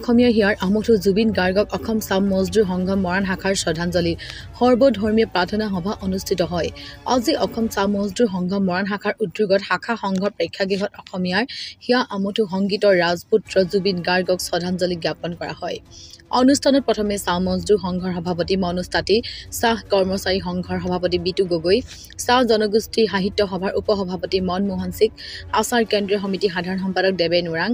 অসমীয়া হিয়াৰ আমঠু জুবিন গাৰ্গক অসম চাহ মজদুৰ সংঘ মৰাণ শাখাৰ শ্ৰদ্ধাঞ্জলি সৰ্বধৰ্মীয় প্ৰাৰ্থনা সভা অনুষ্ঠিত হয়। আজি অসম চাহ মজদুৰ সংঘ মৰাণ শাখাৰ উদ্যোগত শাখা সংঘৰ প্ৰেক্ষাগৃহত অসমীয়াৰ হিয়া আমঠু সংগীতৰ ৰাজপুত্ৰ জুবিন গাৰ্গক শ্ৰদ্ধাঞ্জলি জ্ঞাপন কৰা হয়। অনুষ্ঠানত প্ৰথমে চাহ মজদুৰ সংঘৰ সভাপতি মনোজ তাঁতী, চাহ কৰ্মচাৰী সংঘৰ সভাপতি বিতু গগৈ, চাহ জনগোষ্ঠী সাহিত্য সভাৰ উপসভাপতি মনমোহন সিং, আচাৰ কেন্দ্ৰীয় সমিতি সাধাৰণ সম্পাদক দেৱেন ওৰাং,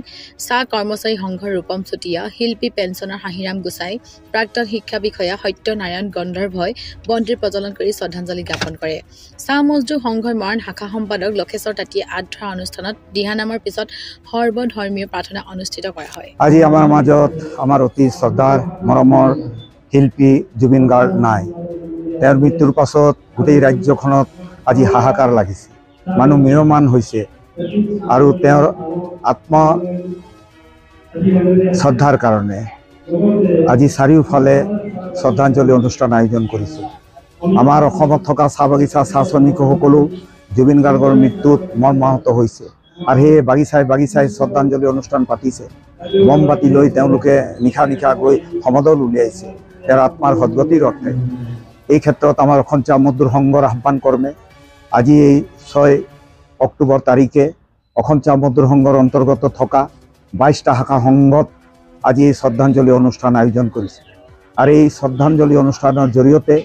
চাহ কৰ্মচাৰী সংঘৰ ৰূপম চুতীয়া, শিল্পী পেঞ্চনাৰ হাহিৰাম গোসাই, প্ৰাক্তন শিক্ষা বিষয়া সত্যনাৰায়ণ গন্ধৰ্ভই বন্তিৰ প্ৰজ্বলন কৰি শ্ৰদ্ধাঞ্জলি জ্ঞাপন কৰে। চাহ মজদুৰ সংঘৰ মৰাণ শাখা সম্পাদক লক্ষেশ্বৰ তাঁতীয়ে আঁত ধৰা অনুষ্ঠানত দিহানামৰ পিছত সৰ্বধৰ্মীয় প্ৰাৰ্থনা অনুষ্ঠিত কৰা হয়। আজি আমাৰ মাজত আমাৰ অতি শ্ৰদ্ধাৰ মৰমৰ শিল্পী জুবিন গাৰ্গ নাই। তেওঁৰ মৃত্যুৰ পাছত গোটেই ৰাজ্যখনত আজি হাহাকাৰ লাগিছে, মানুহ মিয়মান হৈছে আৰু তেওঁৰ আত্ম শ্ৰদ্ধাৰ কাৰণে আজি চাৰিওফালে শ্ৰদ্ধাঞ্জলি অনুষ্ঠান আয়োজন কৰিছে। আমাৰ অসমত থকা চাহ বাগিচা চাহ শ্ৰমিকসকলো জুবিন গাৰ্গৰ মৃত্যুত মৰ্মাহত হৈছে আৰু সেই বাগিচাই শ্ৰদ্ধাঞ্জলি অনুষ্ঠান পাতিছে। মমবাতি লৈ তেওঁলোকে নিশা গৈ সমদল উলিয়াইছে তেওঁৰ আত্মাৰ সদ্গতিৰ অৰ্থে। এই ক্ষেত্ৰত আমাৰ অসম চাহ মজদুৰ সংঘৰ আহ্বান কৰ্মে আজি এই 6 অক্টোবৰ তাৰিখে অসম চাহ মজদুৰ সংঘৰ অন্তৰ্গত থকা 22টা শাখা সংঘত আজি এই শ্ৰদ্ধাঞ্জলি অনুষ্ঠান আয়োজন কৰিছে। আৰু এই শ্ৰদ্ধাঞ্জলি অনুষ্ঠানৰ জৰিয়তে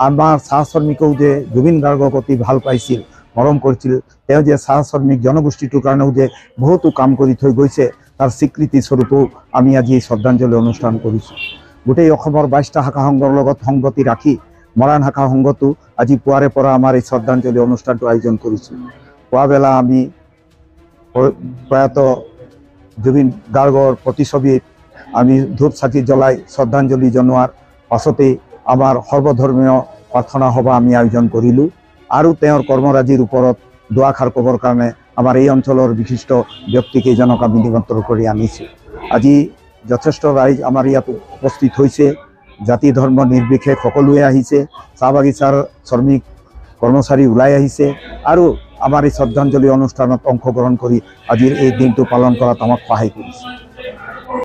আমাৰ চাহ শ্ৰমিকেও যে জুবিন গাৰ্গক অতি ভাল পাইছিল, মৰম কৰিছিল, তেওঁ যে চাহ শ্ৰমিক জনগোষ্ঠীটোৰ কাৰণেও যে বহুতো কাম কৰি থৈ গৈছে তাৰ স্বীকৃতি স্বৰূপেও আমি আজি এই শ্ৰদ্ধাঞ্জলি অনুষ্ঠান কৰিছোঁ। গোটেই অসমৰ 22টা শাখা সংঘৰ লগত সংগতি ৰাখি মৰাণ শাখা সংঘটো আজি পুৱাৰে পৰা আমাৰ এই শ্ৰদ্ধাঞ্জলি অনুষ্ঠানটো আয়োজন কৰিছোঁ। পুৱাবেলা আমি প্ৰয়াত জুবিন গাৰ্গৰ প্ৰতিছবিত আমি ধূপ চাকি জ্বলাই শ্ৰদ্ধাঞ্জলি জনোৱাৰ পাছতেই আমাৰ সৰ্বধৰ্মীয় প্ৰাৰ্থনা সভা আমি আয়োজন কৰিলোঁ আৰু তেওঁৰ কৰ্মৰাজিৰ ওপৰত দুআষাৰ ক'বৰ কাৰণে আমাৰ এই অঞ্চলৰ বিশিষ্ট ব্যক্তিকেইজনক আমি নিমন্ত্ৰণ কৰি আনিছোঁ। আজি যথেষ্ট ৰাইজ আমাৰ ইয়াত উপস্থিত হৈছে, জাতি ধৰ্ম নিৰ্বিশেষে সকলোৱে আহিছে, চাহ বাগিচাৰ শ্ৰমিক কৰ্মচাৰী ওলাই আহিছে আৰু আমাৰ এই শ্ৰদ্ধাঞ্জলি অনুষ্ঠানত অংশগ্ৰহণ কৰি আজিৰ এই দিনটো পালন কৰাত আমাক সহায় কৰিছে।